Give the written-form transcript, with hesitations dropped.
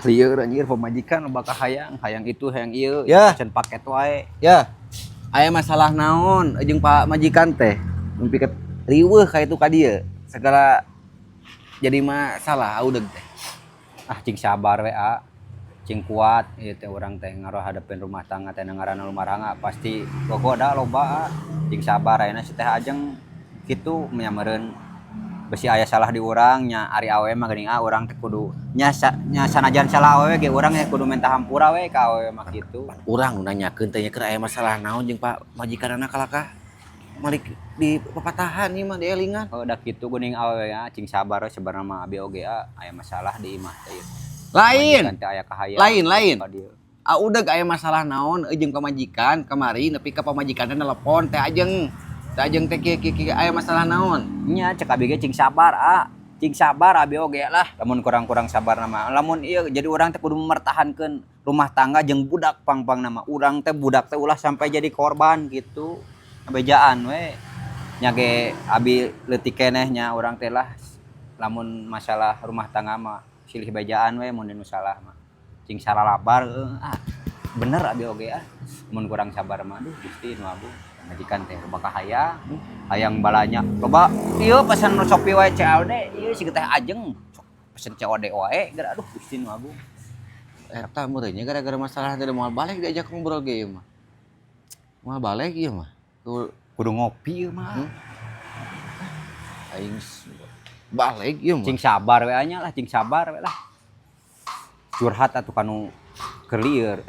Lieur anjir pemajikan bakal hayang itu hayang ieu Ya. pesen paket wae. Ya, Aya masalah naon jeung Pak majikan teh? Mun pikeun riweuh ka itu ka dieu. Segala jadi masalah audeg teh. Ah cing sabar we cing kuat ieu teh urang teh ngaruh hadapin rumah tangga teh ngaranna rumah tangga pasti gogoda loba cing sabar ayeuna si teh ajeng kitu nya meureun besi aya salah di urang nya ari awewe mah geuning urang teh kudu nya sanajan salah awewe ge urang nya kudu minta hampura we ka awewe mah kitu. urang nanyakeun teh keur aya masalah naon jeung Pak majikanana kalaka malik di papatahan ieu mah di elingan. Oh da kitu geuning awewe cing sabar we sebenarnya mah abi oge aya masalah di imah teh. Lain. Majikan teh aya kahayang. Lain. Ka dieu. Udeg aya masalah naon jeung pamajikan kamari nepi ka pamajikanna nelpon teh ajeng. Teh ajeng teh kieu aya masalah naon? Nya cek abi ge cing sabar cing sabar abi oge lah lamun kurang-kurang sabar nama lamun ieu jadi urang teh kudu mempertahankeun rumah tangga jeung budak pang-pang nama urang teh budak teh ulah sampai jadi korban gitu abejaan we nya ge abi leutik keneh nya urang teh lah lamun masalah rumah tangga mah silih bejaan we mun nu salah mah cing salalabar bener abi oge mun kurang sabar mah aduh Gusti nu agung majikan teh bakal hayang balanya loba ieu pesan Shopee wae COD ieu siga teh ajeng pesen COD wae gara aduh Gusti nu agung Eta meureun nya gara-gara masalah teh moal balik diajak ngobrol ge ieu mah. Moal balik ieu mah. kudu ngopi ieu mah Aing balik ieu mah. cing sabar we nya lah cing sabar we lah curhat atuh kanu keur lieur